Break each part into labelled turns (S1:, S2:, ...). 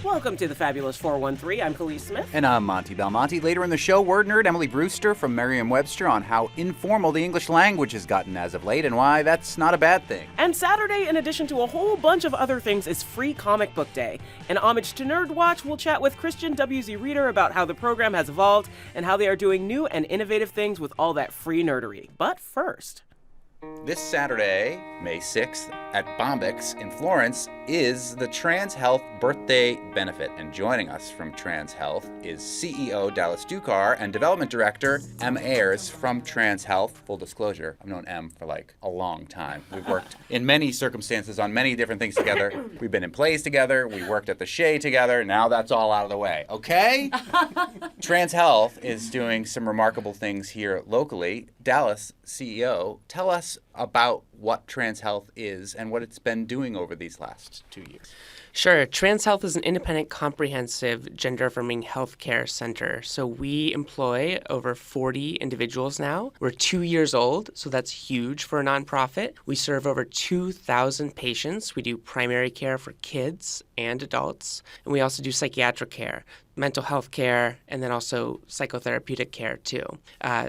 S1: Welcome to the Fabulous 413. I'm Khalees Smith.
S2: And I'm Monte Belmonte. Later in the show, Word Nerd Emily Brewster from Merriam-Webster on how informal the English language has gotten as of late and why that's not a bad thing.
S1: And Saturday, in addition to a whole bunch of other things, is Free Comic Book Day. In homage to Nerd Watch, we'll chat with Christian W.Z. reader about how the program has evolved and how they are doing new and innovative things with all that free nerdery. But first...
S2: This Saturday, May 6th, at Bombyx in Florence, is the Transhealth Birthday Benefit. And joining us from Transhealth is CEO Dallas Ducar and Development Director Ayers from Transhealth. Full disclosure, I've known Em for like a long time. We've worked in many circumstances on many different things together. We've been in plays together. We worked at the Shea together. Now that's all out of the way, okay? Transhealth is doing some remarkable things here locally. Dallas, CEO, tell us about what Transhealth is and what it's been doing over these last 2 years.
S3: Sure. Transhealth is an independent, comprehensive, gender-affirming healthcare center. So we employ over 40 individuals now. We're 2 years old, so that's huge for a nonprofit. We serve over 2,000 patients. We do primary care for kids and adults, and we also do psychiatric care, mental health care, and then also psychotherapeutic care too.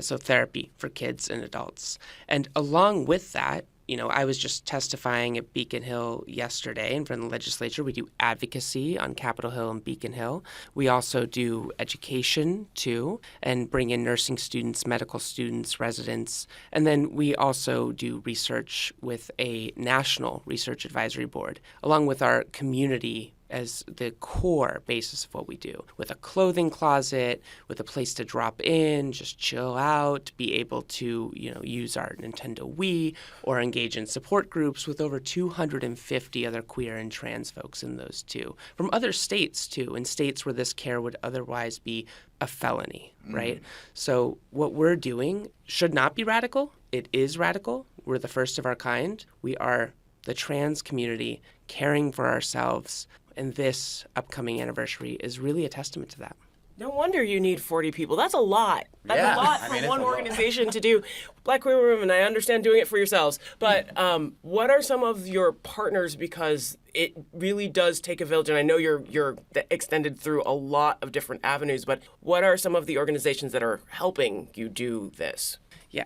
S3: So therapy for kids and adults. And along with that, I was just testifying at Beacon Hill yesterday in front of the legislature. We do advocacy on Capitol Hill and Beacon Hill. We also do education, too, and bring in nursing students, medical students, residents. And then we also do research with a national research advisory board, along with our community as the core basis of what we do, with a clothing closet, with a place to drop in, just chill out, be able to, use our Nintendo Wii or engage in support groups with over 250 other queer and trans folks in those too. From other states too, in states where this care would otherwise be a felony, right? So what we're doing should not be radical. It is radical. We're the first of our kind. We are the trans community caring for ourselves. And this upcoming anniversary is really a testament to that.
S1: No wonder you need 40 people. That's a lot. That's a lot for one organization to do. Black queer women, I understand doing it for yourselves. But what are some of your partners? Because it really does take a village. And I know you're extended through a lot of different avenues. But what are some of the organizations that are helping you do this?
S3: Yeah,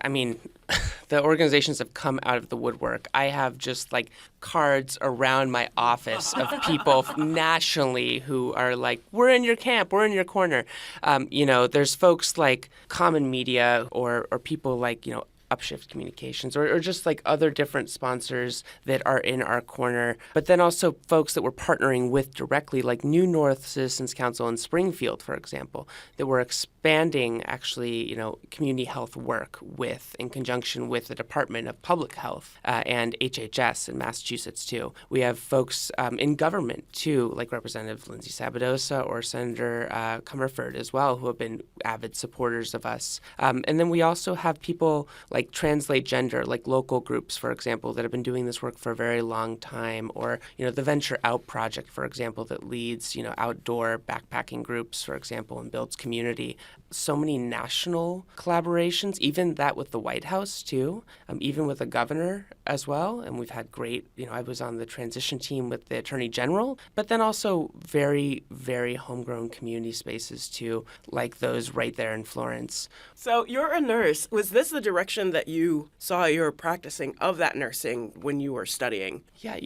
S3: the organizations have come out of the woodwork. I have just cards around my office of people nationally who are like, we're in your camp, we're in your corner. There's folks like Common Media or people like, Upshift Communications or just other different sponsors that are in our corner. But then also folks that we're partnering with directly, like New North Citizens Council in Springfield, for example, that we're expanding actually, community health work with in conjunction with the Department of Public Health and HHS in Massachusetts too. We have folks in government too, like Representative Lindsay Sabadosa or Senator Comerford as well, who have been avid supporters of us. And then we also have people like Translate Gender, like local groups, for example, that have been doing this work for a very long time, or, the Venture Out Project, for example, that leads, outdoor backpacking groups, for example, and builds community. So many national collaborations, even that with the White House, too, even with the governor as well. And we've had great, I was on the transition team with the Attorney General, but then also very, very homegrown community spaces, too, like those right there in Florence.
S1: So you're a nurse. Was this the direction that you saw your practicing of that nursing when you were studying?
S3: Yeah,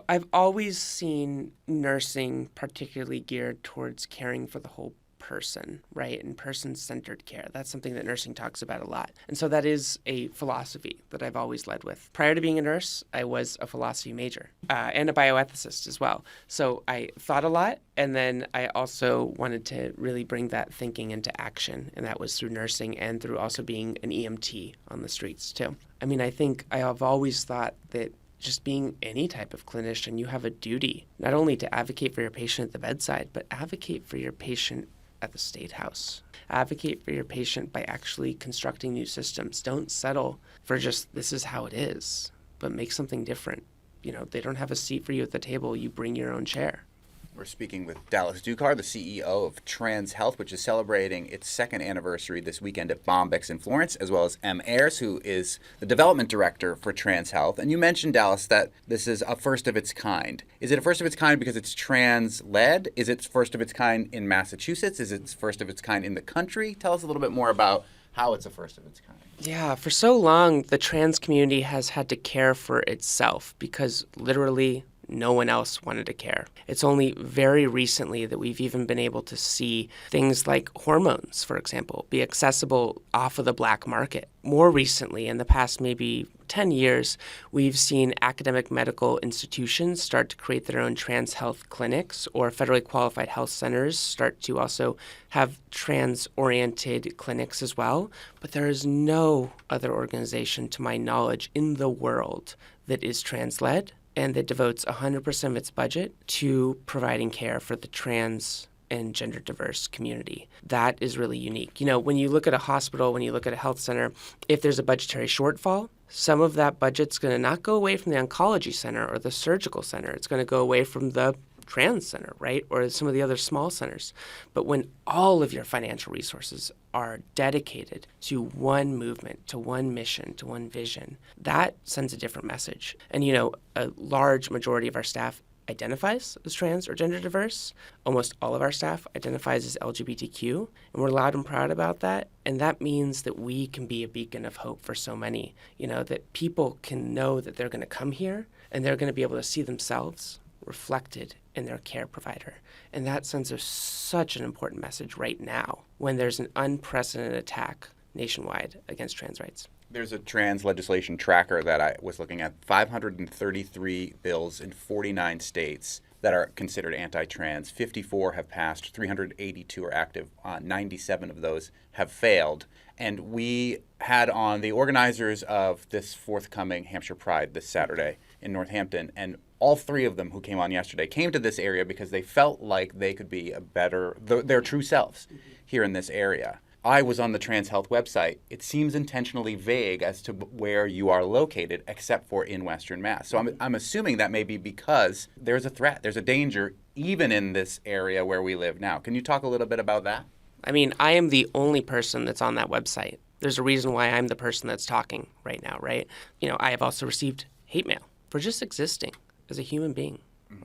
S3: I've always seen nursing particularly geared towards caring for the whole person, right? And person-centered care. That's something that nursing talks about a lot. And so that is a philosophy that I've always led with. Prior to being a nurse, I was a philosophy major and a bioethicist as well. So I thought a lot, and then I also wanted to really bring that thinking into action, and that was through nursing and through also being an EMT on the streets too. I think I have always thought that just being any type of clinician, you have a duty not only to advocate for your patient at the bedside, but advocate for your patient at the State House. Advocate for your patient by actually constructing new systems. Don't settle for just this is how it is, but make something different. They don't have a seat for you at the table. You bring your own chair.
S2: We're speaking with Dallas Ducar, the CEO of Transhealth, which is celebrating its second anniversary this weekend at Bombex in Florence, as well as Ayers, who is the development director for Transhealth. And you mentioned, Dallas, that this is a first of its kind. Is it a first of its kind because it's trans-led? Is it first of its kind in Massachusetts? Is it first of its kind in the country? Tell us a little bit more about how it's a first of its kind.
S3: Yeah, for so long, the trans community has had to care for itself because literally no one else wanted to care. It's only very recently that we've even been able to see things like hormones, for example, be accessible off of the black market. More recently, in the past maybe 10 years, we've seen academic medical institutions start to create their own trans health clinics, or federally qualified health centers start to also have trans-oriented clinics as well. But there is no other organization, to my knowledge, in the world that is trans-led and that devotes 100% of its budget to providing care for the trans and gender diverse community. That is really unique. You know, when you look at a hospital, when you look at a health center, if there's a budgetary shortfall, some of that budget's going to not go away from the oncology center or the surgical center. It's going to go away from the trans center, right? Or some of the other small centers. But when all of your financial resources are dedicated to one movement, to one mission, to one vision, that sends a different message. And, you know, a large majority of our staff identifies as trans or gender diverse. Almost all of our staff identifies as LGBTQ, and we're loud and proud about that. And that means that we can be a beacon of hope for so many, you know, that people can know that they're going to come here and they're going to be able to see themselves reflected in their care provider. And that sends us such an important message right now when there's an unprecedented attack nationwide against trans rights.
S2: There's a trans legislation tracker that I was looking at, 533 bills in 49 states that are considered anti-trans. 54 have passed, 382 are active, 97 of those have failed. And we had on the organizers of this forthcoming Hampshire Pride this Saturday in Northampton, and all three of them who came on yesterday came to this area because they felt like they could be their true selves here in this area. I was on the Transhealth website. It seems intentionally vague as to where you are located, except for in Western Mass. So I'm assuming that may be because there's a threat, there's a danger, even in this area where we live now. Can you talk a little bit about that?
S3: I mean, I am the only person that's on that website. There's a reason why I'm the person that's talking right now, right? You know, I have also received hate mail for just existing as a human being,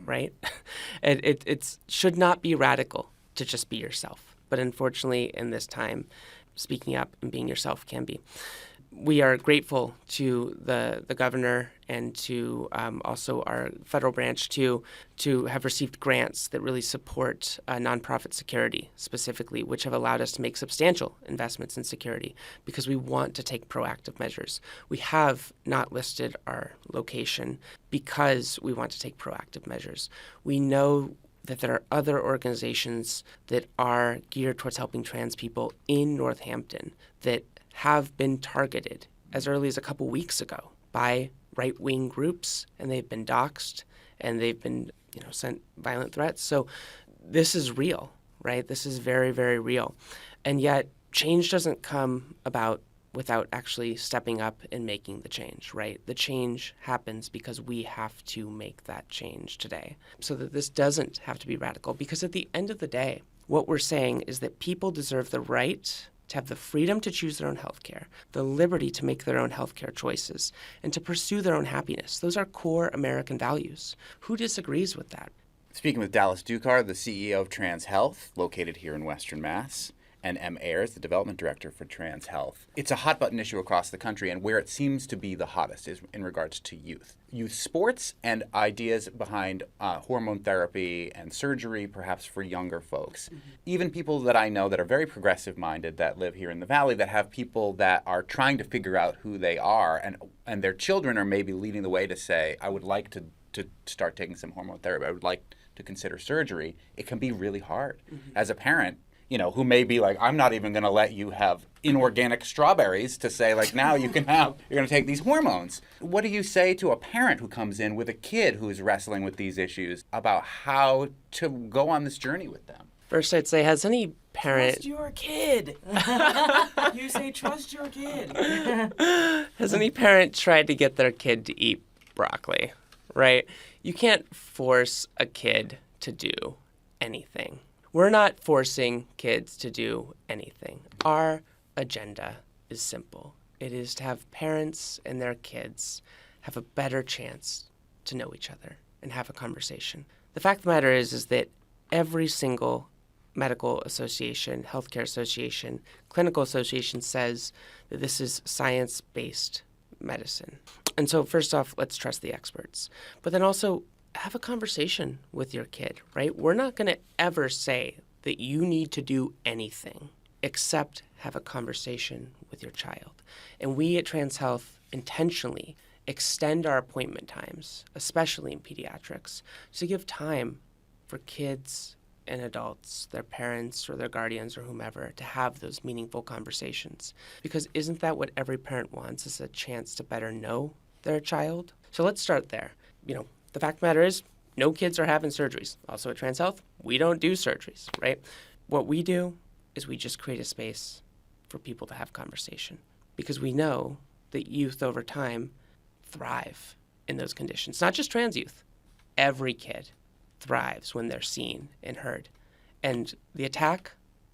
S3: right? It should not be radical to just be yourself. But unfortunately, in this time, speaking up and being yourself can be. We are grateful to the governor and to also our federal branch to have received grants that really support nonprofit security specifically, which have allowed us to make substantial investments in security because we want to take proactive measures. We have not listed our location because we want to take proactive measures. We know that there are other organizations that are geared towards helping trans people in Northampton that have been targeted as early as a couple weeks ago by right-wing groups, and they've been doxxed, and they've been, sent violent threats. So this is real, right? This is very, very real. And yet change doesn't come about without actually stepping up and making the change, right? The change happens because we have to make that change today so that this doesn't have to be radical. Because at the end of the day, what we're saying is that people deserve the right to have the freedom to choose their own healthcare, the liberty to make their own healthcare choices, and to pursue their own happiness. Those are core American values. Who disagrees with that?
S2: Speaking with Dallas Ducar, the CEO of Transhealth, located here in Western Mass, and Ayers, the development director for Transhealth. It's a hot-button issue across the country, and where it seems to be the hottest is in regards to youth sports and ideas behind hormone therapy and surgery, perhaps for younger folks. Mm-hmm. Even people that I know that are very progressive-minded that live here in the Valley, that have people that are trying to figure out who they are, and their children are maybe leading the way to say, I would like to start taking some hormone therapy. I would like to consider surgery. It can be really hard. Mm-hmm. As a parent, who may be like, I'm not even going to let you have inorganic strawberries to say, like, now you're going to take these hormones. What do you say to a parent who comes in with a kid who is wrestling with these issues about how to go on this journey with them?
S3: First, I'd say, has any parent...
S1: Trust your kid. You say, trust your kid.
S3: Has any parent tried to get their kid to eat broccoli, right? You can't force a kid to do anything. We're not forcing kids to do anything. Our agenda is simple. It is to have parents and their kids have a better chance to know each other and have a conversation. The fact of the matter is that every single medical association, healthcare association, clinical association says that this is science-based medicine. And so first off, let's trust the experts. But then also have a conversation with your kid, right? We're not going to ever say that you need to do anything except have a conversation with your child. And we at TransHealth intentionally extend our appointment times, especially in pediatrics, to give time for kids and adults, their parents or their guardians or whomever, to have those meaningful conversations. Because isn't that what every parent wants, is a chance to better know their child? So let's start there. The fact of the matter is, no kids are having surgeries. Also at TransHealth, we don't do surgeries, right? What we do is we just create a space for people to have conversation, because we know that youth over time thrive in those conditions. Not just trans youth. Every kid thrives when they're seen and heard. And the attack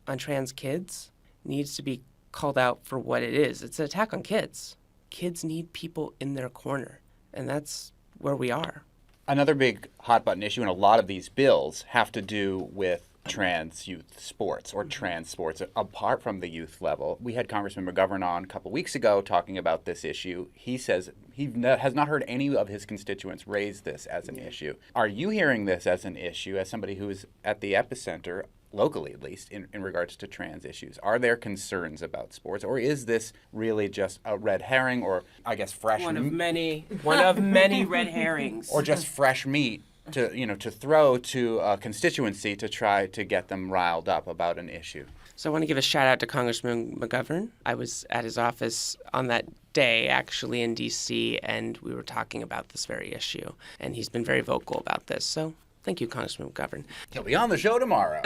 S3: on trans kids needs to be called out for what it is. It's an attack on kids. Kids need people in their corner, and that's where we are.
S2: Another big hot button issue in a lot of these bills have to do with trans youth sports or trans sports apart from the youth level. We had Congressman McGovern on a couple weeks ago talking about this issue. He says he has not heard any of his constituents raise this as an issue. Are you hearing this as an issue, as somebody who is at the epicenter, locally at least, in regards to trans issues? Are there concerns about sports, or is this really just a red herring, or I guess fresh
S1: one of many red herrings,
S2: or just fresh meat to throw to a constituency to try to get them riled up about an issue?
S3: So I want to give a shout out to Congressman McGovern. I was at his office on that day, actually, in D.C., and we were talking about this very issue. And he's been very vocal about this. So thank you, Congressman McGovern.
S2: He'll be on the show tomorrow.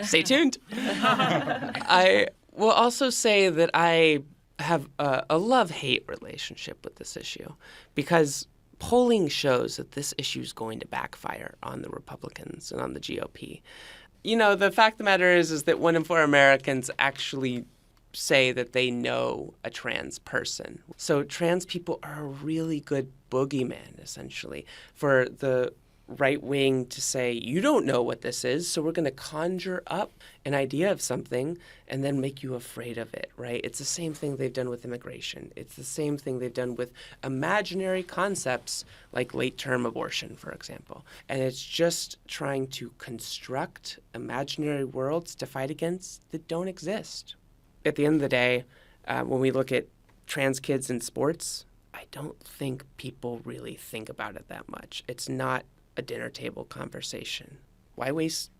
S3: Stay tuned. I will also say that I have a love-hate relationship with this issue, because polling shows that this issue is going to backfire on the Republicans and on the GOP. The fact of the matter is that 1 in 4 Americans actually say that they know a trans person. So trans people are a really good boogeyman, essentially, for the right wing to say, you don't know what this is, so we're going to conjure up an idea of something and then make you afraid of it, right? It's the same thing they've done with immigration. It's the same thing they've done with imaginary concepts like late-term abortion, for example. And it's just trying to construct imaginary worlds to fight against that don't exist. At the end of the day, when we look at trans kids in sports, I don't think people really think about it that much. It's not a dinner table conversation. Why waste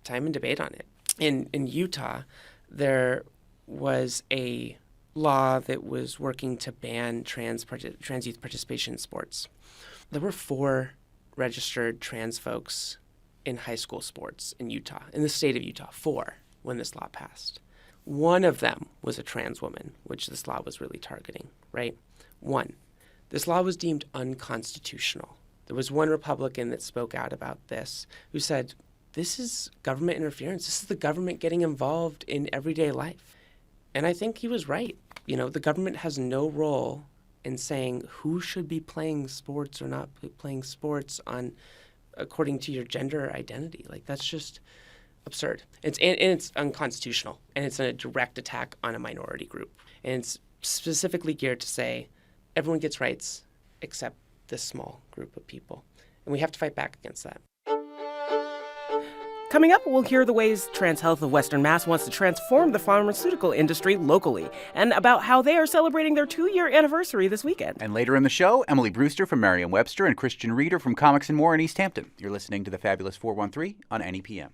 S3: time and debate on it? In Utah, there was a law that was working to ban trans youth participation in sports. There were 4 registered trans folks in high school sports in Utah, in the state of Utah, 4, when this law passed. One of them was a trans woman, which this law was really targeting, right? 1. This law was deemed unconstitutional. There was one Republican that spoke out about this who said, this is government interference. This is the government getting involved in everyday life. And I think he was right. The government has no role in saying who should be playing sports or not playing sports according to your gender identity. That's just absurd. It's unconstitutional, and it's a direct attack on a minority group. And it's specifically geared to say everyone gets rights except this small group of people. And we have to fight back against that.
S1: Coming up, we'll hear the ways Transhealth of Western Mass wants to transform the pharmaceutical industry locally, and about how they are celebrating their 2-year anniversary this weekend.
S2: And later in the show, Emily Brewster from Merriam-Webster and Christian Reader from Comics and More in Easthampton. You're listening to the Fabulous 413 on NEPM.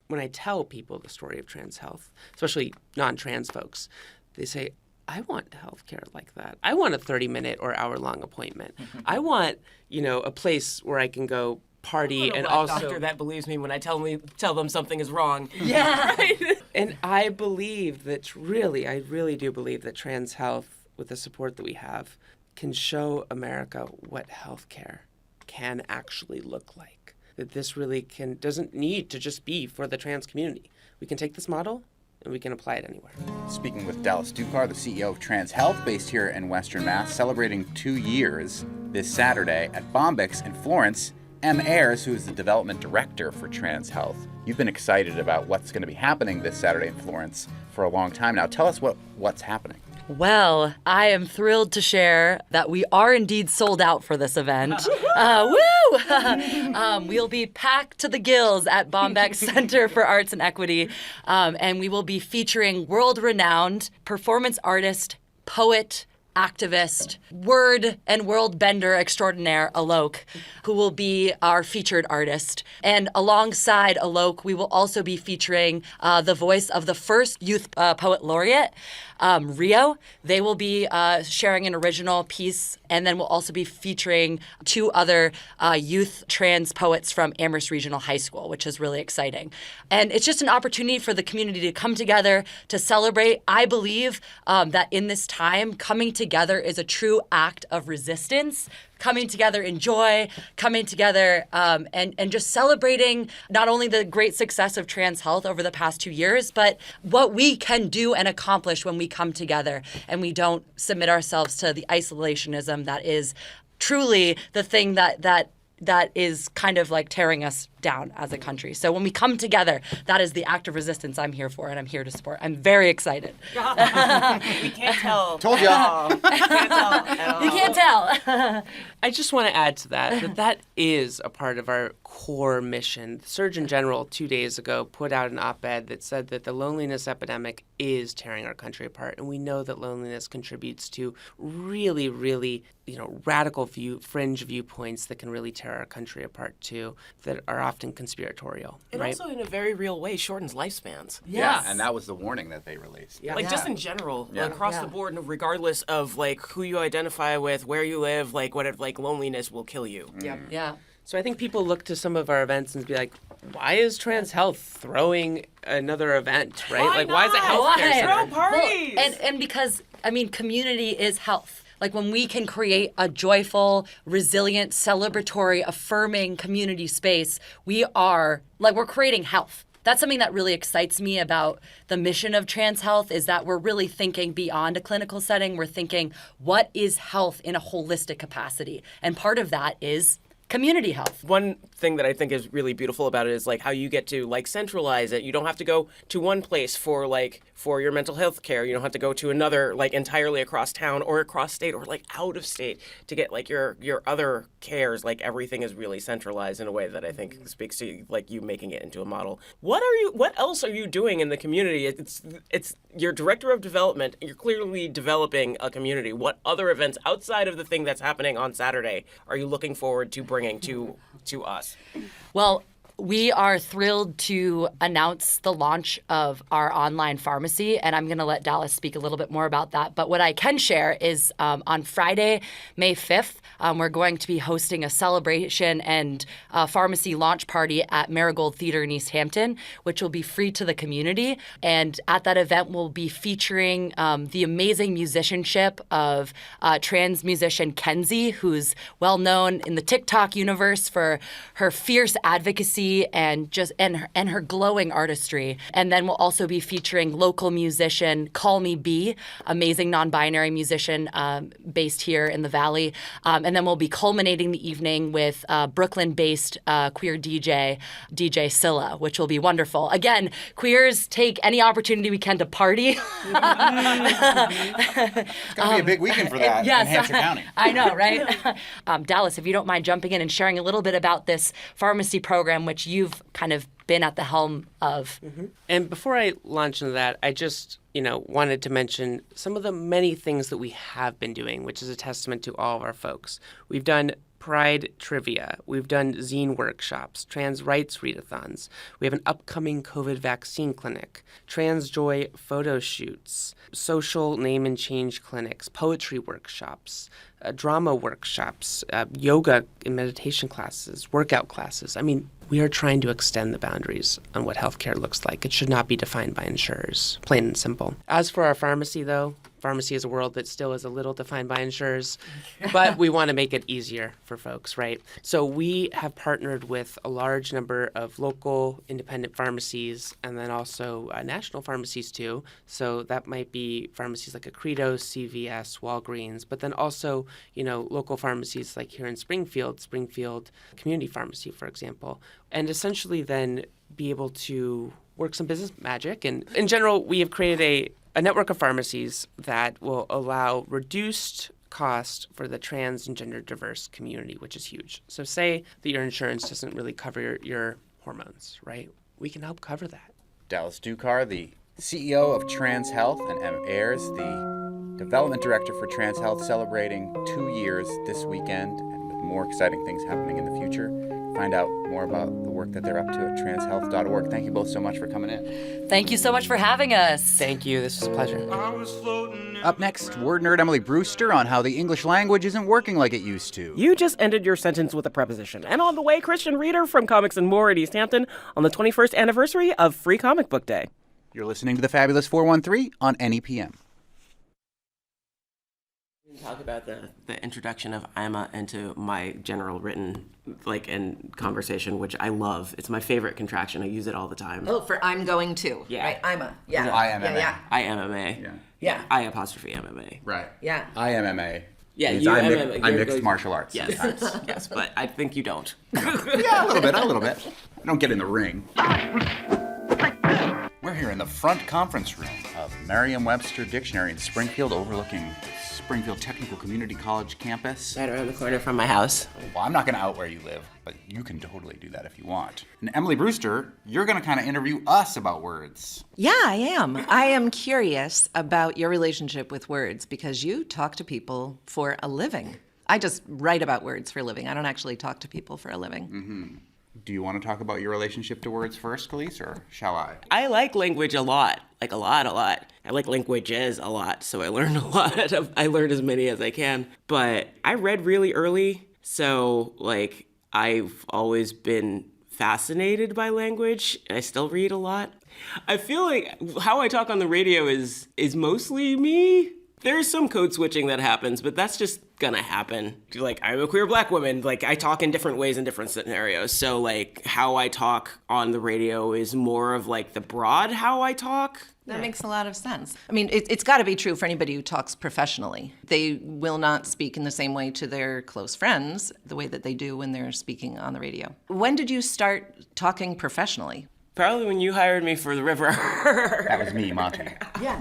S3: When I tell people the story of trans health, especially non-trans folks, they say, I want healthcare like that. I want a 30-minute or hour-long appointment. I want, a place where I can go party and also
S1: doctor that believes me when I tell them something is wrong.
S3: Yeah. Right? And I believe that I really do believe that trans health, with the support that we have, can show America what healthcare can actually look like. That this really doesn't need to just be for the trans community. We can take this model and we can apply it anywhere.
S2: Speaking with Dallas Ducar, the CEO of Transhealth, based here in Western Mass, celebrating 2 years this Saturday at Bombyx in Florence. Ayers, who is the development director for Transhealth. You've been excited about what's going to be happening this Saturday in Florence for a long time now. Tell us what's happening.
S4: Well, I am thrilled to share that we are indeed sold out for this event. Woo! We'll be packed to the gills at Bombyx Center for Arts and Equity, and we will be featuring world-renowned performance artist, poet, activist, word and world bender extraordinaire, Alok, who will be our featured artist. And alongside Alok, we will also be featuring the voice of the first youth poet laureate, Rio. They will be sharing an original piece, and then we'll also be featuring 2 other youth trans poets from Amherst Regional High School, which is really exciting. And it's just an opportunity for the community to come together to celebrate. I believe that in this time, coming together is a true act of resistance, coming together in joy, coming together and just celebrating not only the great success of trans health over the past 2 years, but what we can do and accomplish when we come together and we don't submit ourselves to the isolationism that is truly the thing that is kind of like tearing us down as a country. So when we come together, that is the act of resistance I'm here for and I'm here to support. I'm very excited.
S1: We can't tell.
S2: Told ya.
S1: We can't tell at all.
S4: You can't tell.
S3: I just want to add to that is a part of our core mission. The Surgeon General 2 days ago put out an op-ed that said that the loneliness epidemic is tearing our country apart, and we know that loneliness contributes to really, really, radical fringe viewpoints that can really tear our country apart too, that are often conspiratorial.
S1: It
S3: right?
S1: also, in a very real way, shortens lifespans.
S2: Yeah, and that was the warning that they released.
S3: Yeah.
S1: Just in general,
S2: Yeah.
S1: across the board, regardless of who you identify with, where you live, loneliness will kill you.
S4: Yeah.
S3: So I think people look to some of our events and be like, why is Trans Health throwing another event, right? Why is it healthcare
S4: Why?
S3: center?
S1: Throw parties.
S4: Well, and because, community is health. When we can create a joyful, resilient, celebratory, affirming community space, we're creating health. That's something that really excites me about the mission of Trans Health, is that we're really thinking beyond a clinical setting. We're thinking, what is health in a holistic capacity? And part of that is community health.
S1: One thing that I think is really beautiful about it is how you get to centralize it. You don't have to go to one place for your mental health care. You don't have to go to another entirely across town or across state or out of state to get your other cares. Everything is really centralized in a way that I think speaks to you making it into a model. What else are you doing in the community? It's you're director of development. You're clearly developing a community. What other events outside of the thing that's happening on Saturday are you looking forward to bringing to us?
S4: Well, we are thrilled to announce the launch of our online pharmacy, and I'm going to let Dallas speak a little bit more about that. But what I can share is on Friday, May 5th, we're going to be hosting a celebration and pharmacy launch party at Marigold Theater in Easthampton, which will be free to the community. And at that event, we'll be featuring the amazing musicianship of trans musician Kenzie, who's well known in the TikTok universe for her fierce advocacy and her glowing artistry. And then we'll also be featuring local musician Call Me B, amazing non-binary musician based here in the Valley. And then we'll be culminating the evening with Brooklyn-based queer DJ Scylla, which will be wonderful. Again, queers take any opportunity we can to party.
S2: It's going to be a big weekend for that in Hampshire County.
S4: I know, right? Dallas, if you don't mind jumping in and sharing a little bit about this pharmacy program, which you've kind of been at the helm of.
S3: Mm-hmm. And before I launch into that, I just, wanted to mention some of the many things that we have been doing, which is a testament to all of our folks. We've done Pride Trivia. We've done zine workshops, trans rights readathons. We have an upcoming COVID vaccine clinic, trans joy photo shoots, social name and change clinics, poetry workshops, drama workshops, yoga and meditation classes, workout classes. We are trying to extend the boundaries on what healthcare looks like. It should not be defined by insurers, plain and simple. As for our pharmacy, though, Pharmacy is a world that still is a little defined by insurers, but we want to make it easier for folks, right? So we have partnered with a large number of local independent pharmacies and then also national pharmacies too. So that might be pharmacies like Accredo, CVS, Walgreens, but then also, local pharmacies like here in Springfield Community Pharmacy, for example, and essentially then be able to work some business magic. And in general, we have created a network of pharmacies that will allow reduced cost for the trans and gender diverse community, which is huge. So say that your insurance doesn't really cover your hormones, right? We can help cover that.
S2: Dallas Ducar, the CEO of Transhealth, and Ayers, the development director for Transhealth, celebrating 2 years this weekend, and with more exciting things happening in the future. Find out more about the work that they're up to at transhealth.org. Thank you both so much for coming in.
S4: Thank you so much for having us.
S3: Thank you. This was a pleasure.
S2: Up next, Word Nerd Emily Brewster on how the English language isn't working like it used to.
S1: You just ended your sentence with a preposition. And on the way, Christian Reader from Comics and More at Easthampton on the 21st anniversary of Free Comic Book Day.
S2: You're listening to the Fabulous 413 on NEPM.
S1: Talk about the introduction of Ima into my general written, in conversation, which I love. It's my favorite contraction. I use it all the time.
S5: Oh, for I'm going to.
S1: Yeah.
S5: Right, Ima. Yeah.
S2: IMMA.
S5: Yeah.
S1: IMMA.
S2: Yeah.
S5: Yeah.
S1: I apostrophe MMA.
S2: Right.
S5: Yeah.
S2: IMMA.
S1: Yeah,
S2: means
S1: you
S2: I mixed martial arts
S1: Yes,
S2: sometimes.
S1: yes, but I think you don't.
S2: Yeah, a little bit. I don't get in the ring. We're here in the front conference room of Merriam-Webster Dictionary in Springfield, overlooking the Springfield Technical Community College campus.
S1: Right around the corner from my house.
S2: Well, I'm not going to out where you live, but you can totally do that if you want. And Emily Brewster, you're going to kind of interview us about words.
S5: Yeah, I am. I am curious about your relationship with words because you talk to people for a living. I just write about words for a living. I don't actually talk to people for a living.
S2: Mm-hmm. Do you want to talk about your relationship to words first, Khalees, or shall I?
S1: I like language a lot. Like a lot. I like languages a lot, so I learn a lot. I learn as many as I can. But I read really early, so I've always been fascinated by language, and I still read a lot. I feel like how I talk on the radio is mostly me. There's some code switching that happens, but that's just gonna happen. I'm a queer black woman. I talk in different ways in different scenarios. So, how I talk on the radio is more of, the broad how I talk.
S5: That makes a lot of sense. I mean, it's got to be true for anybody who talks professionally. They will not speak in the same way to their close friends the way that they do when they're speaking on the radio. When did you start talking professionally?
S1: Probably when you hired me for the river.
S2: That was me, Monte.
S5: Yeah.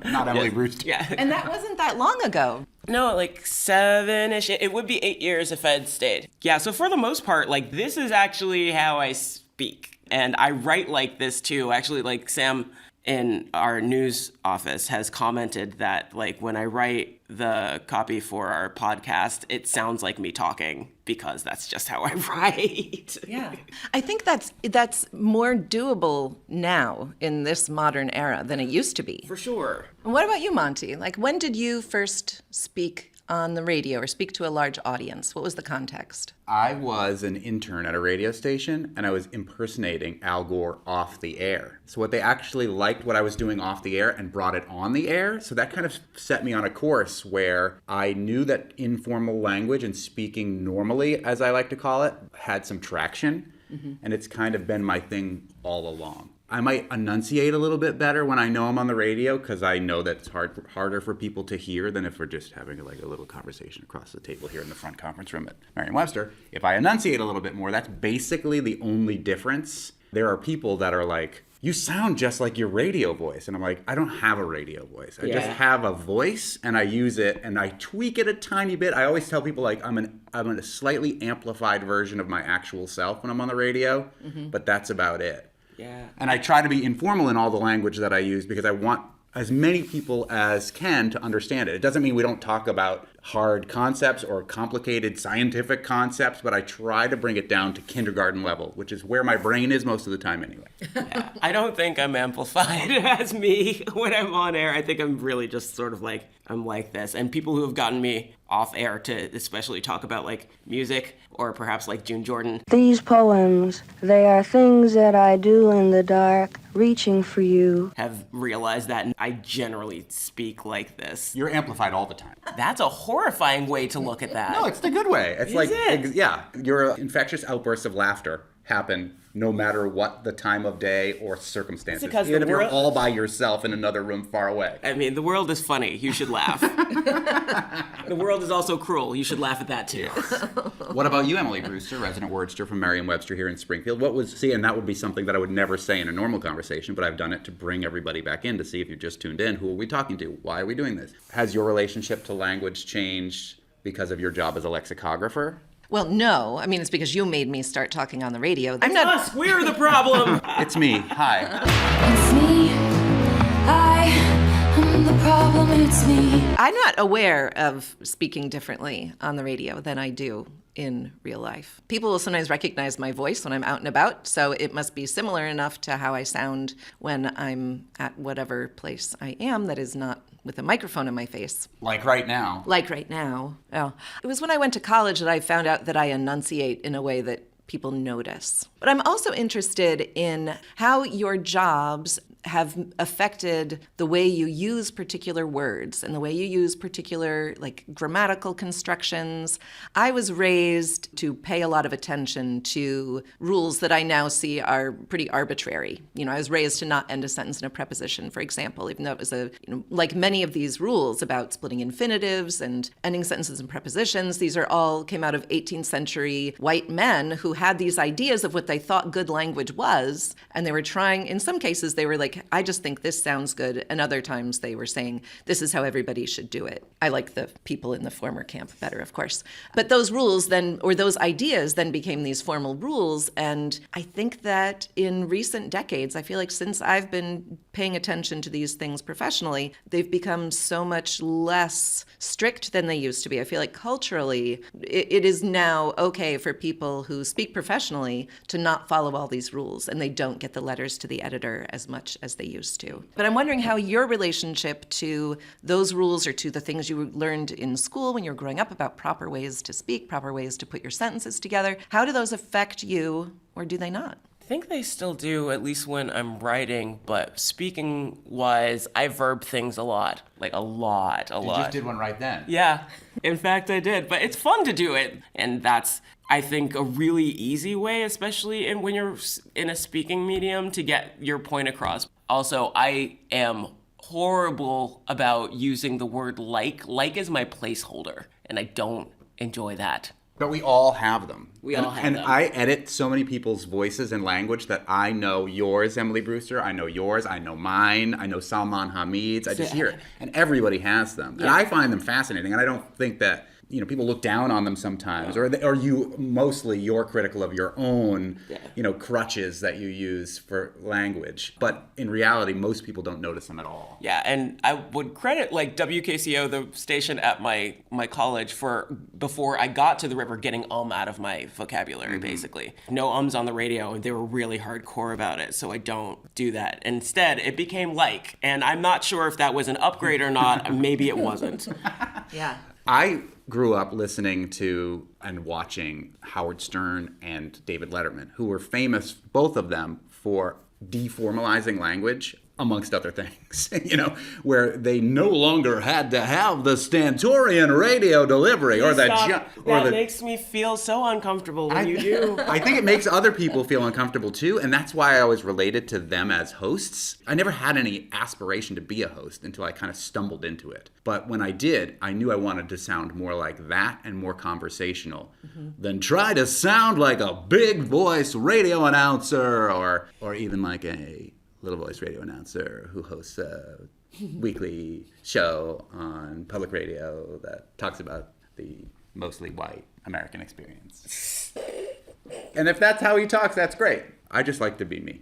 S2: Not Emily Brewster.
S1: Yeah.
S5: And that wasn't that long ago.
S1: No, 7-ish. It would be 8 years if I'd stayed. Yeah, so for the most part, this is actually how I speak. And I write like this too. Actually, Sam in our news office has commented that when I write the copy for our podcast, it sounds like me talking because that's just how I write.
S5: Yeah. I think that's more doable now in this modern era than it used to be.
S1: For sure.
S5: And what about you, Monte? When did you first speak on the radio or speak to a large audience? What was the context?
S2: I was an intern at a radio station, and I was impersonating Al Gore off the air. So what they actually liked what I was doing off the air and brought it on the air. So that kind of set me on a course where I knew that informal language and speaking normally, as I like to call it, had some traction. Mm-hmm. And it's kind of been my thing all along. I might enunciate a little bit better when I know I'm on the radio because I know that it's harder for people to hear than if we're just having a little conversation across the table here in the front conference room at Merriam-Webster. If I enunciate a little bit more, that's basically the only difference. There are people that are like, you sound just like your radio voice. And I'm like, I don't have a radio voice. I just have a voice and I use it and I tweak it a tiny bit. I always tell people I'm a slightly amplified version of my actual self when I'm on the radio, but that's about it.
S1: Yeah.
S2: And I try to be informal in all the language that I use because I want as many people as can to understand it. It doesn't mean we don't talk about hard concepts or complicated scientific concepts, but I try to bring it down to kindergarten level, which is where my brain is most of the time anyway.
S1: Yeah, I don't think I'm amplified as me when I'm on air. I think I'm really just sort of like, I'm like this. And people who have gotten me off air to especially talk about like music or perhaps like June Jordan.
S6: These poems, they are things that I do in the dark, reaching for you.
S1: Have realized that I generally speak like this.
S2: You're amplified all the time.
S1: That's a horrifying way to look at that.
S2: No, it's the good way. It's yeah, your infectious outbursts of laughter happen no matter what the time of day or circumstances.
S1: Because
S2: even if you're all by yourself in another room far away.
S1: I mean, the world is funny. You should laugh. The world is also cruel. You should laugh at that too.
S2: What about you, Emily Brewster, resident wordster from Merriam-Webster here in Springfield? And that would be something that I would never say in a normal conversation, but I've done it to bring everybody back in to see if you've just tuned in. Who are we talking to? Why are we doing this? Has your relationship to language changed because of your job as a lexicographer?
S5: Well, no. I mean, it's because you made me start talking on the radio.
S1: I'm not us. We're the problem.
S2: It's me. Hi.
S7: It's me. I am the problem. It's me.
S5: I'm not aware of speaking differently on the radio than I do in real life. People will sometimes recognize my voice when I'm out and about, so it must be similar enough to how I sound when I'm at whatever place I am that is not with a microphone in my face.
S2: Like right now.
S5: Like right now. Oh. It was when I went to college that I found out that I enunciate in a way that people notice. But I'm also interested in how your jobs have affected the way you use particular words and the way you use particular like grammatical constructions. I was raised to pay a lot of attention to rules that I now see are pretty arbitrary. You know, I was raised to not end a sentence in a preposition, for example, even though it was like many of these rules about splitting infinitives and ending sentences in prepositions. These are all came out of 18th century white men who had these ideas of what they thought good language was, and they were trying, in some cases they were like, I just think this sounds good, and other times they were saying, this is how everybody should do it. I like the people in the former camp better, of course. But those rules then, or those ideas then became these formal rules, and I think that in recent decades, I feel like since I've been paying attention to these things professionally, they've become so much less strict than they used to be. I feel like culturally, it is now okay for people who speak professionally to not follow all these rules, and they don't get the letters to the editor as much as they used to. But I'm wondering how your relationship to those rules or to the things you learned in school when you were growing up about proper ways to speak, proper ways to put your sentences together, how do those affect you, or do they not?
S1: I think they still do, at least when I'm writing, but speaking-wise, I verb things a lot. Like a lot.
S2: You just did one right then.
S1: Yeah, in fact I did, but it's fun to do it. And that's, I think, a really easy way, especially when you're in a speaking medium, to get your point across. Also, I am horrible about using the word like. Like is my placeholder, and I don't enjoy that.
S2: But we all have them.
S1: We all have
S2: them.
S1: them.
S2: And I edit so many people's voices and language that I know yours, Emily Brewster. I know yours. I know mine. I know Salman Hamid's. I just hear it. And everybody has them. And I find them fascinating. And I don't think that, people look down on them sometimes. Or you're critical of your own, crutches that you use for language. But in reality, most people don't notice them at all.
S1: Yeah, and I would credit like WKCO, the station at my college, for before I got to the river getting out of my vocabulary, basically. No ums on the radio, and they were really hardcore about it, so I don't do that. Instead, it became like, and I'm not sure if that was an upgrade or not. Maybe it wasn't.
S5: Yeah.
S2: I grew up listening to and watching Howard Stern and David Letterman, who were famous, both of them, for deformalizing language, amongst other things, where they no longer had to have the stentorian radio delivery
S1: That makes me feel so uncomfortable when you do.
S2: I think it makes other people feel uncomfortable too, and that's why I always related to them as hosts. I never had any aspiration to be a host until I kind of stumbled into it. But when I did, I knew I wanted to sound more like that and more conversational than try to sound like a big voice radio announcer or even like a little voice radio announcer who hosts a weekly show on public radio that talks about the mostly white American experience. And if that's how he talks, that's great. I just like to be me.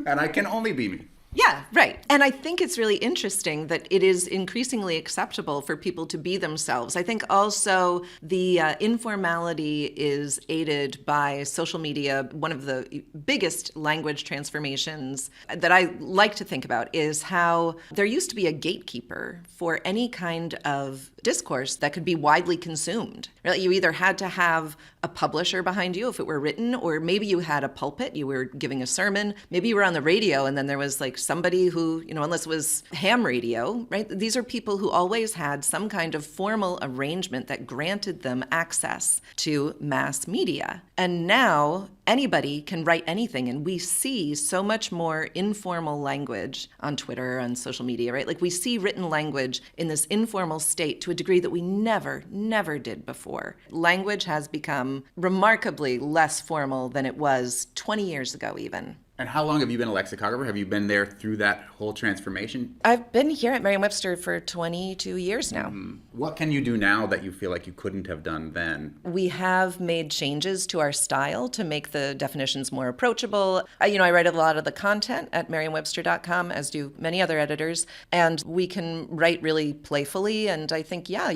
S2: And I can only be me.
S5: Yeah, right. And I think it's really interesting that it is increasingly acceptable for people to be themselves. I think also the informality is aided by social media. One of the biggest language transformations that I like to think about is how there used to be a gatekeeper for any kind of discourse that could be widely consumed. Really, you either had to have a publisher behind you if it were written, or maybe you had a pulpit, you were giving a sermon, maybe you were on the radio and then there was like somebody who, unless it was ham radio, right? These are people who always had some kind of formal arrangement that granted them access to mass media. And now anybody can write anything, and we see so much more informal language on Twitter, on social media, right? Like we see written language in this informal state to a degree that we never did before. Language has become remarkably less formal than it was 20 years ago even.
S2: And how long have you been a lexicographer? Have you been there through that whole transformation?
S5: I've been here at Merriam-Webster for 22 years now.
S2: What can you do now that you feel like you couldn't have done then?
S5: We have made changes to our style to make the definitions more approachable. I write a lot of the content at merriam-webster.com, as do many other editors, and we can write really playfully, and I think, I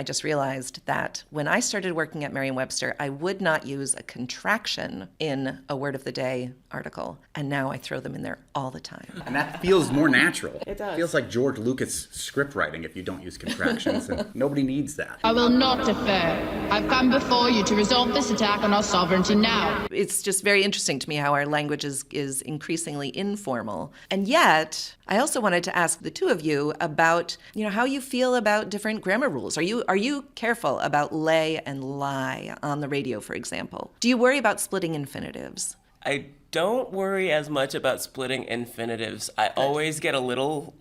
S5: just realized that when I started working at Merriam-Webster, I would not use a contraction in a word of the day article, and now I throw them in there all the time.
S2: And that feels more natural.
S1: It does.
S2: Feels like George Lucas script writing if you don't use contractions, and nobody needs that.
S8: I will not defer. I've come before you to resolve this attack on our sovereignty now.
S5: It's just very interesting to me how our language is increasingly informal. And yet, I also wanted to ask the two of you about, how you feel about different grammar rules. Are you careful about lay and lie on the radio, for example? Do you worry about splitting infinitives?
S1: I don't worry as much about splitting infinitives. I always get a little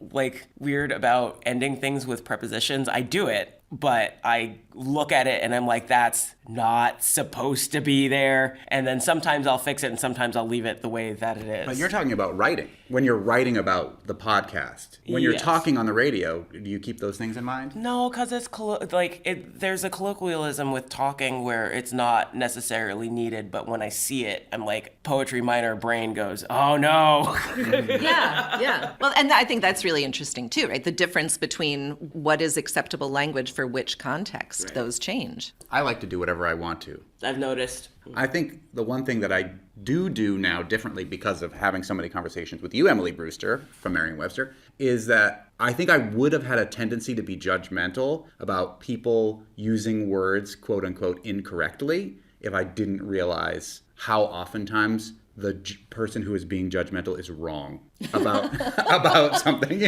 S1: weird about ending things with prepositions. I do it, but I look at it and I'm like, that's not supposed to be there. And then sometimes I'll fix it and sometimes I'll leave it the way that it is.
S2: But you're talking about writing. When you're writing about the podcast, when you're
S1: Yes.
S2: talking on the radio, do you keep those things in mind?
S1: No, because it's there's a colloquialism with talking where it's not necessarily needed, but when I see it, I'm like, poetry minor brain goes, oh no.
S5: Yeah. Well, and I think that's really interesting too, right? The difference between what is acceptable language for which context, those change.
S2: I like to do whatever I want to.
S1: I've noticed.
S2: I think the one thing that I do now differently because of having so many conversations with you, Emily Brewster from Merriam-Webster, is that I think I would have had a tendency to be judgmental about people using words, quote unquote, incorrectly if I didn't realize how oftentimes the person who is being judgmental is wrong about something,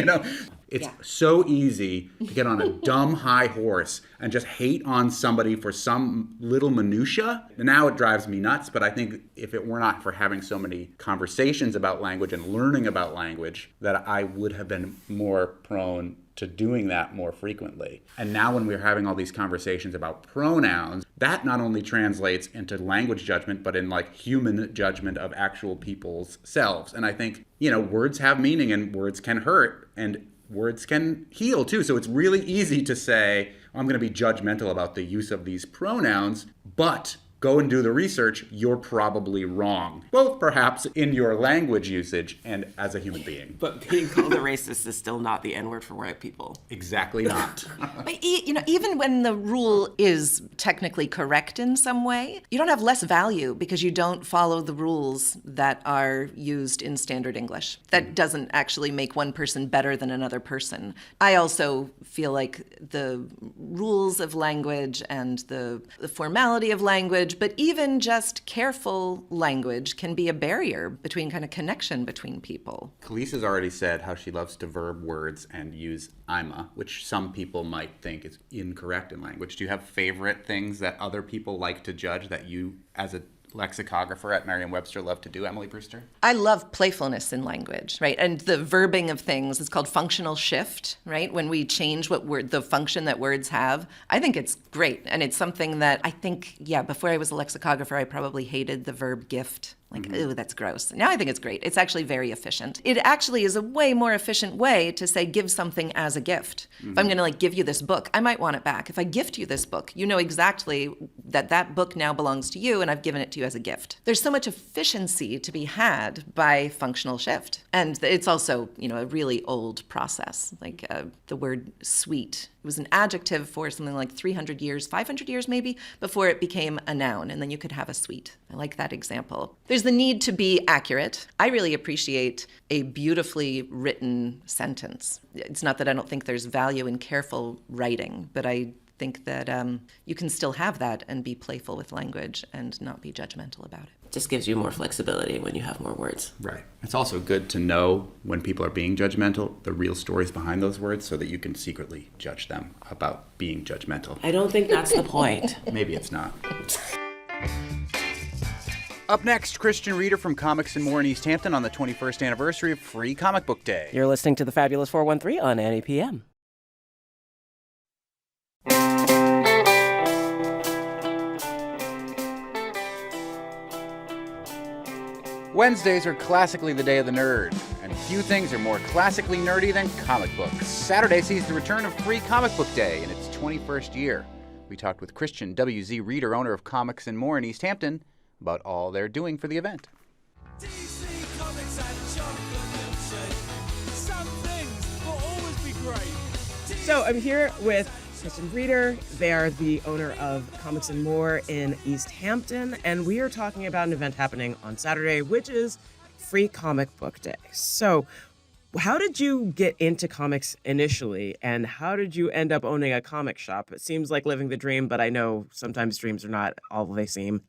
S2: It's so easy to get on a dumb high horse and just hate on somebody for some little minutia. And now it drives me nuts, but I think if it were not for having so many conversations about language and learning about language, that I would have been more prone to doing that more frequently. And now when we're having all these conversations about pronouns, that not only translates into language judgment, but in human judgment of actual people's selves. And I think, words have meaning and words can hurt and words can heal too. So it's really easy to say, I'm going to be judgmental about the use of these pronouns, but go and do the research, you're probably wrong. Both perhaps in your language usage and as a human being.
S1: But being called a racist is still not the N-word for white people.
S2: Exactly not.
S5: But even when the rule is technically correct in some way, you don't have less value because you don't follow the rules that are used in standard English. That doesn't actually make one person better than another person. I also feel like the rules of language and the formality of language, but even just careful language can be a barrier between kind of connection between people.
S2: Khalees has already said how she loves to verb words and use "ima," which some people might think is incorrect in language. Do you have favorite things that other people like to judge that you, as a lexicographer at Merriam-Webster, love to do, Emily Brewster?
S5: I love playfulness in language, right? And the verbing of things is called functional shift, right? When we change the function that words have, I think it's great. And it's something that I think, before I was a lexicographer, I probably hated the verb gift. Ooh, that's gross. Now I think it's great. It's actually very efficient. It actually is a way more efficient way to say give something as a gift. If I'm going to give you this book, I might want it back. If I gift you this book, you know exactly that book now belongs to you and I've given it to you as a gift. There's so much efficiency to be had by functional shift. And it's also, a really old process. Like the word sweet, it was an adjective for something like 300 years, 500 years maybe, before it became a noun, and then you could have a sweet. I like that example. There's the need to be accurate. I really appreciate a beautifully written sentence. It's not that I don't think there's value in careful writing, but I think that you can still have that and be playful with language and not be judgmental about it.
S1: Just gives you more flexibility when you have more words.
S2: Right. It's also good to know when people are being judgmental, the real stories behind those words, so that you can secretly judge them about being judgmental.
S1: I don't think that's the point.
S2: Maybe it's not. Up next, Christian Reader from Comics and More in Easthampton on the 21st anniversary of Free Comic Book Day.
S1: You're listening to the Fabulous 413 on Annie PM.
S2: Wednesdays are classically the day of the nerd, and few things are more classically nerdy than comic books. Saturday sees the return of Free Comic Book Day in its 21st year. We talked with Christian W.Z. Reader, owner of Comics and More in Easthampton, about all they're doing for the event.
S9: DC Comics and chocolate milkshake. Some things will always be great.
S1: So I'm here with Christian Reader. They are the owner of Comics and More in Easthampton, and we are talking about an event happening on Saturday, which is Free Comic Book Day. So how did you get into comics initially, and how did you end up owning a comic shop? It seems like living the dream, but I know sometimes dreams are not all they seem.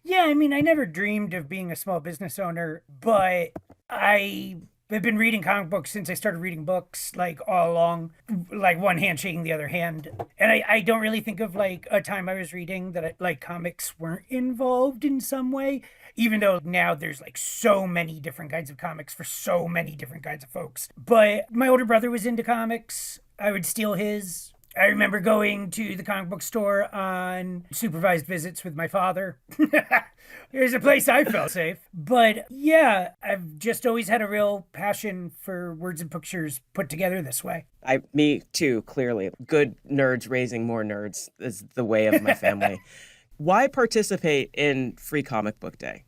S10: Yeah, I mean, I never dreamed of being a small business owner, but I've been reading comic books since I started reading books, like, all along, like, one hand shaking the other hand. And I don't really think of, like, a time I was reading that, like, comics weren't involved in some way, even though now there's, like, so many different kinds of comics for so many different kinds of folks. But my older brother was into comics. I would steal his. I remember going to the comic book store on supervised visits with my father. It was a place I felt safe. But yeah, I've just always had a real passion for words and pictures put together this way.
S1: Me too, clearly. Good nerds raising more nerds is the way of my family. Why participate in Free Comic Book Day?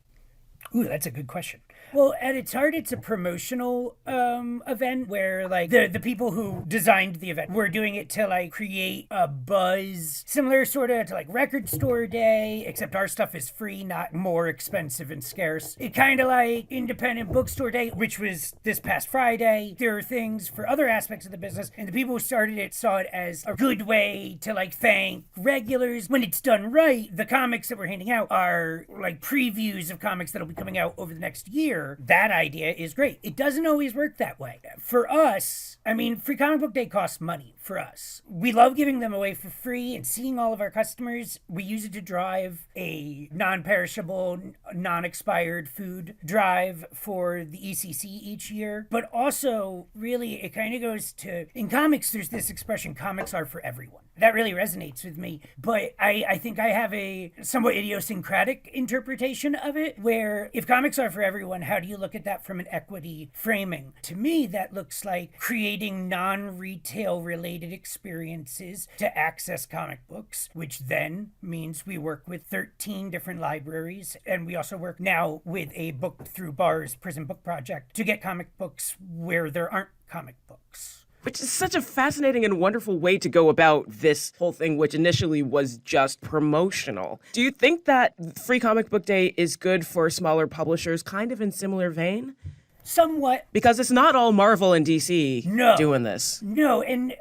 S10: Ooh, that's a good question. Well, at its heart, it's a promotional event where, like, the people who designed the event were doing it to, like, create a buzz similar sort of to, like, Record Store Day, except our stuff is free, not more expensive and scarce. It kind of like Independent Bookstore Day, which was this past Friday. There are things for other aspects of the business, and the people who started it saw it as a good way to, like, thank regulars. When it's done right, the comics that we're handing out are, like, previews of comics that'll be coming out over the next year. That idea is great. It doesn't always work that way. For us, I mean, Free Comic Book Day costs money for us. We love giving them away for free and seeing all of our customers. We use it to drive a non-perishable, non-expired food drive for the ECC each year. But also, really, it kind of goes to, in comics, there's this expression, comics are for everyone. That really resonates with me. But I think I have a somewhat idiosyncratic interpretation of it, where if comics are for everyone, how do you look at that from an equity framing? To me, that looks like creating non-retail related experiences to access comic books, which then means we work with 13 different libraries. And we also work now with a Book Through Bars Prison Book Project to get comic books where there aren't comic books.
S1: Which is such a fascinating and wonderful way to go about this whole thing, which initially was just promotional. Do you think that Free Comic Book Day is good for smaller publishers, kind of in similar vein?
S10: Somewhat.
S1: Because it's not all Marvel and DC doing this.
S10: No, and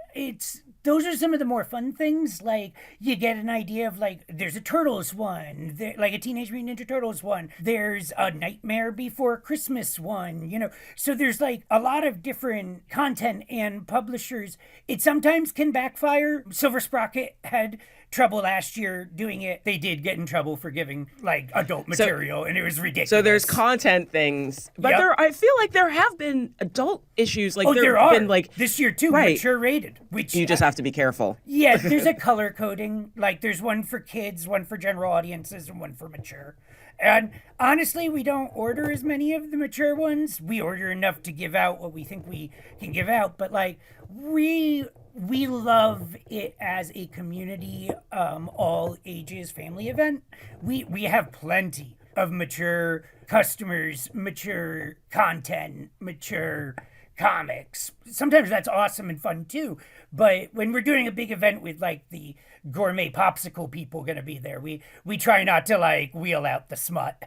S10: those are some of the more fun things. Like, you get an idea of, like, there's a Turtles one, like a Teenage Mutant Ninja Turtles one. There's a Nightmare Before Christmas one, So there's, like, a lot of different content and publishers. It sometimes can backfire. Silver Sprocket had trouble last year doing it. They did get in trouble for giving, like, adult material, and it was ridiculous.
S1: So there's content things, but I feel like there have been adult issues. Like,
S10: there are.
S1: Been, like,
S10: this year too,
S1: right.
S10: Mature rated. Which
S1: you just have to be careful.
S10: Yeah, there's a color coding. Like, there's one for kids, one for general audiences, and one for mature. And honestly, we don't order as many of the mature ones. We order enough to give out what we think we can give out. But, like, we we love it as a community, all ages family event. We have plenty of mature customers, mature content, mature comics. Sometimes that's awesome and fun too. But when we're doing a big event with like the gourmet popsicle people going to be there, we try not to like wheel out the smut.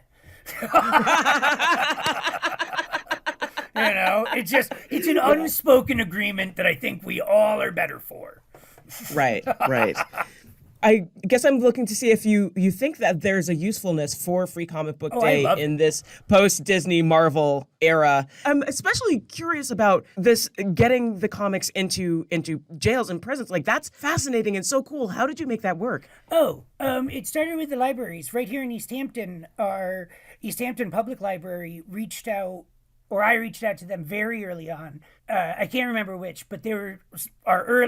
S10: It's an unspoken agreement that I think we all are better for.
S1: Right. I guess I'm looking to see if you think that there's a usefulness for Free Comic Book Day in this post-Disney Marvel era. I'm especially curious about this getting the comics into jails and prisons. Like, that's fascinating and so cool. How did you make that work?
S10: It started with the libraries. Right here in Easthampton, our Easthampton Public Library reached out, or I reached out to them very early on. I can't remember which, but they were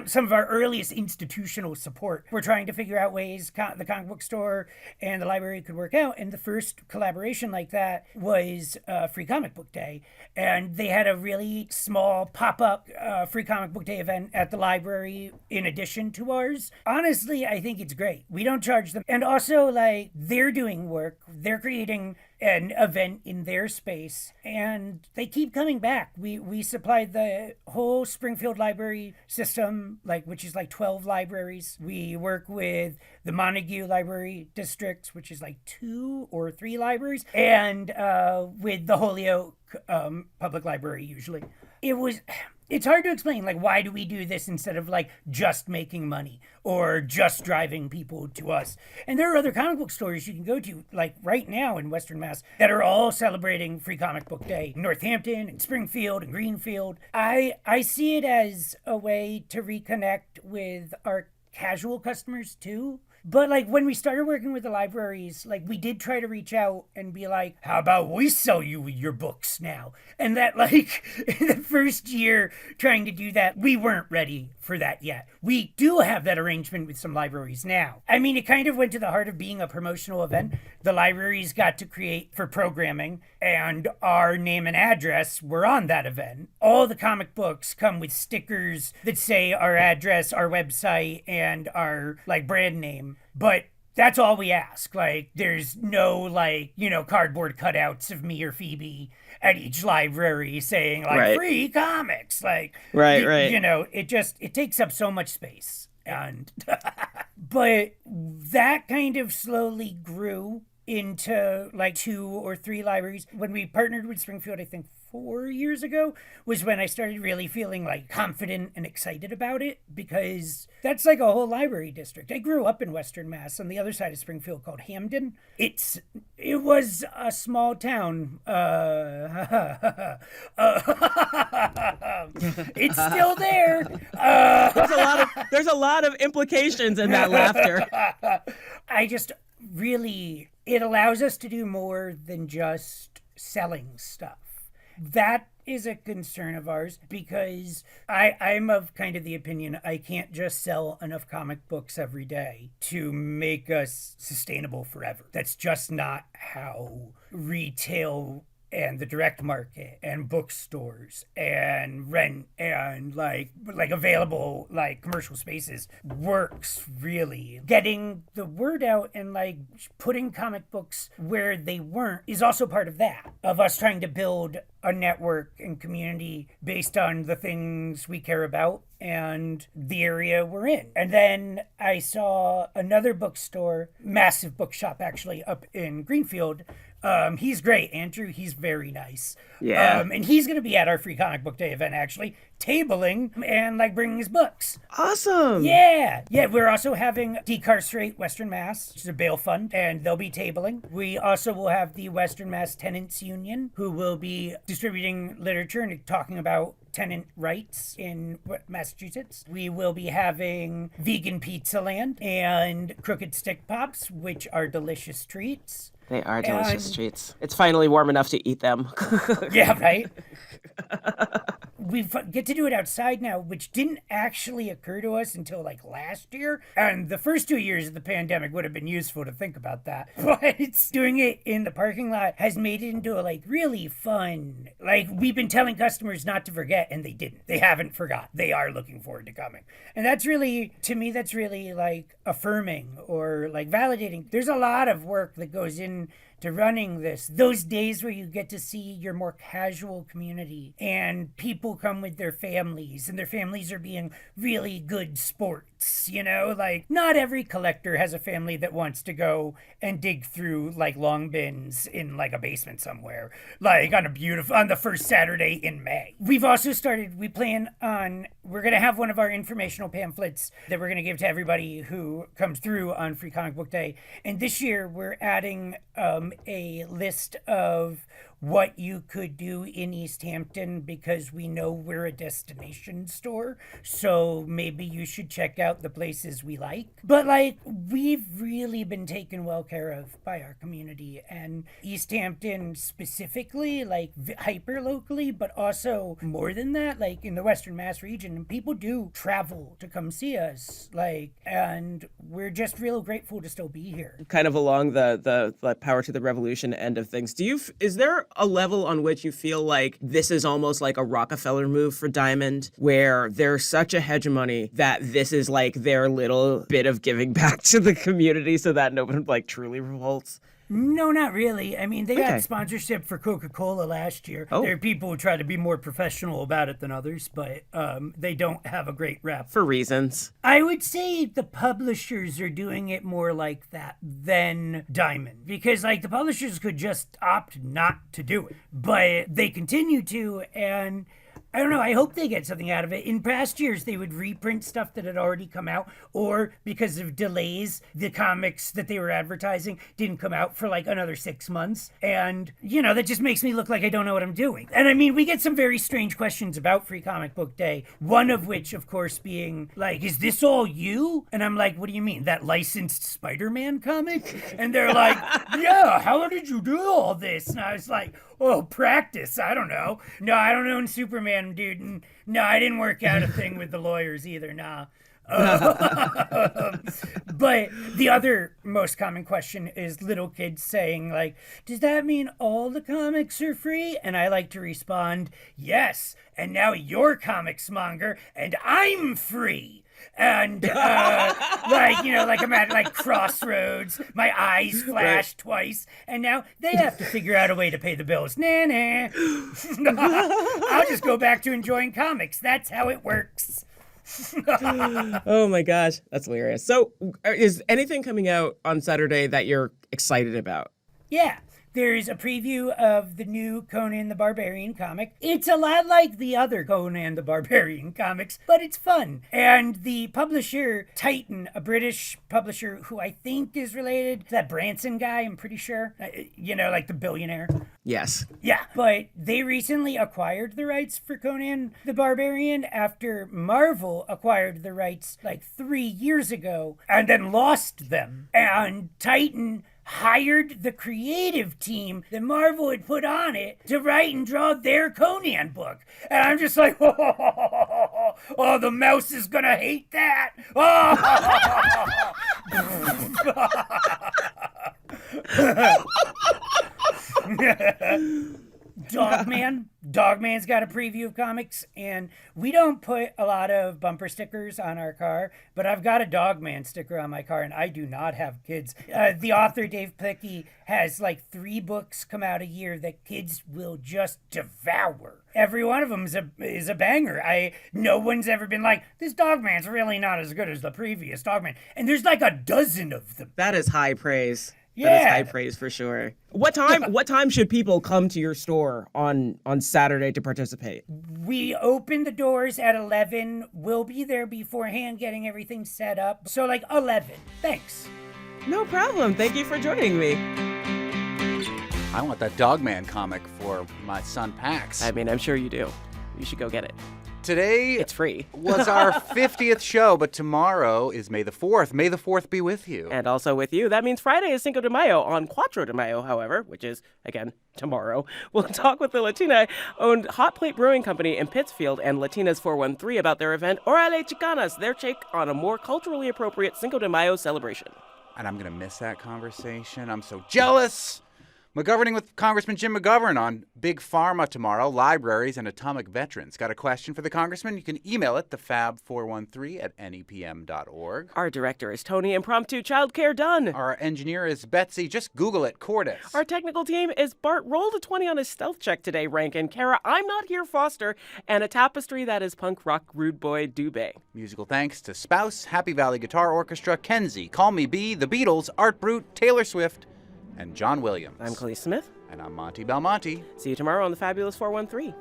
S10: some of our earliest institutional support. We're trying to figure out ways the comic book store and the library could work out. And the first collaboration like that was Free Comic Book Day. And they had a really small pop-up Free Comic Book Day event at the library in addition to ours. Honestly, I think it's great. We don't charge them. And also, like, they're doing work. They're creating an event in their space, and they keep coming back. We supplied the whole Springfield library system, which is 12 libraries. We work with the Montague Library District, which is 2 or 3 libraries, and with the Holyoke Public Library usually. It's hard to explain, why do we do this instead of, just making money or just driving people to us? And there are other comic book stores you can go to, right now in Western Mass, that are all celebrating Free Comic Book Day. Northampton and Springfield and Greenfield. I see it as a way to reconnect with our casual customers, too. But, when we started working with the libraries, we did try to reach out and be like, how about we sell you your books now? And that, in the first year trying to do that, we weren't ready for that yet. We do have that arrangement with some libraries now. I mean, it kind of went to the heart of being a promotional event. The libraries got to create for programming, and our name and address were on that event. All the comic books come with stickers that say our address, our website, and our, brand name. But that's all we ask. There's no, cardboard cutouts of me or Phoebe at each library saying,
S1: right.
S10: Free comics.
S1: Right.
S10: It takes up so much space. And, but that kind of slowly grew into, 2 or 3 libraries. When we partnered with Springfield, I think 4 years ago, was when I started really feeling confident and excited about it, because that's a whole library district. I grew up in Western Mass on the other side of Springfield called Hamden. It was a small town. It's still there.
S1: There's a lot of implications in that laughter.
S10: It allows us to do more than just selling stuff. That is a concern of ours, because I'm of kind of the opinion I can't just sell enough comic books every day to make us sustainable forever. That's just not how retail and the direct market and bookstores and rent and available commercial spaces works, really. Getting the word out and putting comic books where they weren't is also part of that, of us trying to build a network and community based on the things we care about and the area we're in. And then I saw another bookstore, massive bookshop actually, up in Greenfield. He's great, Andrew. He's very nice.
S1: Yeah.
S10: And he's going to be at our Free Comic Book Day event, actually, tabling and bringing his books.
S1: Awesome.
S10: Yeah. We're also having Decarcerate Western Mass, which is a bail fund, and they'll be tabling. We also will have the Western Mass Tenants Union, who will be distributing literature and talking about tenant rights in Massachusetts. We will be having Vegan Pizza Land and Crooked Stick Pops, which are delicious treats.
S1: They are delicious treats. It's finally warm enough to eat them.
S10: Yeah, right? we get to do it outside now, which didn't actually occur to us until like last year. And the first 2 years of the pandemic would have been useful to think about that. But doing it in the parking lot has made it into a like really fun, like we've been telling customers not to forget and they didn't. They haven't forgot. They are looking forward to coming. And that's really, to me, that's really like affirming or like validating. There's a lot of work that goes in to running this. Those days where you get to see your more casual community and people come with their families and their families are being really good sports, you know? Like, not every collector has a family that wants to go and dig through like long bins in like a basement somewhere, like on the first Saturday in May. We've also started, we're going to have one of our informational pamphlets that we're going to give to everybody who comes through on Free Comic Book Day. And this year we're adding a list of what you could do in Easthampton because we know we're a destination store. So maybe you should check out the places we like. But like, we've really been taken well care of by our community, and Easthampton specifically, like hyper locally, but also more than that, like in the Western Mass region, people do travel to come see us, like, and we're just real grateful to still be here.
S1: Kind of along the power to the revolution end of things. Is there a level on which you feel like this is almost like a Rockefeller move for Diamond, where there's such a hegemony that this is like their little bit of giving back to the community so that no one like truly revolts?
S10: No, not really. I mean, they got sponsorship for Coca-Cola last year. There are people who try to be more professional about it than others, but they don't have a great rep.
S1: For reasons.
S10: I would say the publishers are doing it more like that than Diamond, because like the publishers could just opt not to do it, but they continue to, and I don't know, I hope they get something out of it. In past years, they would reprint stuff that had already come out, or because of delays, the comics that they were advertising didn't come out for like another 6 months. And, you know, that just makes me look like I don't know what I'm doing. And I mean, we get some very strange questions about Free Comic Book Day, one of which, of course, being like, is this all you? And I'm like, what do you mean, that licensed Spider-Man comic? And they're like, yeah, how did you do all this? And I was like, oh, practice. I don't know. No, I don't own Superman, dude. No, I didn't work out a thing with the lawyers either. Nah. But the other most common question is little kids saying, like, does that mean all the comics are free? And I like to respond, yes. And now you're comics monger, and I'm free. And like, you know, like I'm at like Crossroads, my eyes flash twice, and now they have to figure out a way to pay the bills. Nah. I'll just go back to enjoying comics. That's how it works.
S1: Oh my gosh, that's hilarious. So is anything coming out on Saturday that you're excited about?
S10: Yeah. There's a preview of the new Conan the Barbarian comic. It's a lot like the other Conan the Barbarian comics, but it's fun. And the publisher, Titan, a British publisher who I think is related to that Branson guy, I'm pretty sure. You know, like the billionaire.
S1: Yes.
S10: Yeah, but they recently acquired the rights for Conan the Barbarian after Marvel acquired the rights like 3 years ago and then lost them. And Titan hired the creative team that Marvel had put on it to write and draw their Conan book. And I'm just like, oh, the mouse is gonna hate that. Dogman's got a preview of comics, and we don't put a lot of bumper stickers on our car, but I've got a Dogman sticker on my car, and I do not have kids. The author, Dave Plicky, has like 3 books come out a year that kids will just devour. Every one of them is a banger. No one's ever been like, this Dogman's really not as good as the previous Dogman. And there's like a dozen of them.
S1: That is high praise.
S10: Yeah.
S1: That is high praise for sure. What time should people come to your store on Saturday to participate?
S10: We open the doors at 11. We'll be there beforehand getting everything set up. So like 11. Thanks.
S1: No problem. Thank you for joining me.
S2: I want that Dogman comic for my son Pax.
S1: I mean, I'm sure you do. You should go get it.
S2: Today
S1: It's free.
S2: was our 50th show, but tomorrow is May the 4th. May the 4th be with you.
S1: And also with you. That means Friday is Cinco de Mayo. On Cuatro de Mayo, however, which is, again, tomorrow, we'll talk with the Latina-owned Hot Plate Brewing Company in Pittsfield and Latinas 413 about their event, Orale Chicanas, their take on a more culturally appropriate Cinco de Mayo celebration.
S2: And I'm going to miss that conversation. I'm so jealous. McGoverning with Congressman Jim McGovern on Big Pharma tomorrow, libraries, and atomic veterans. Got a question for the congressman? You can email it to fab413@nepm.org.
S1: Our director is Tony Impromptu Childcare Done.
S2: Our engineer is Betsy. Just Google it, Cordis.
S1: Our technical team is Bart rolled a 20 on his stealth check today, Rankin, Kara, I'm Not Here Foster, and a tapestry that is punk rock rude boy Dubé.
S2: Musical thanks to Spouse, Happy Valley Guitar Orchestra, Kenzie, Call Me B, The Beatles, Art Brute, Taylor Swift, and John Williams.
S1: I'm Khalees Smith.
S2: And I'm Monte Belmonte.
S1: See you tomorrow on the Fabulous 413.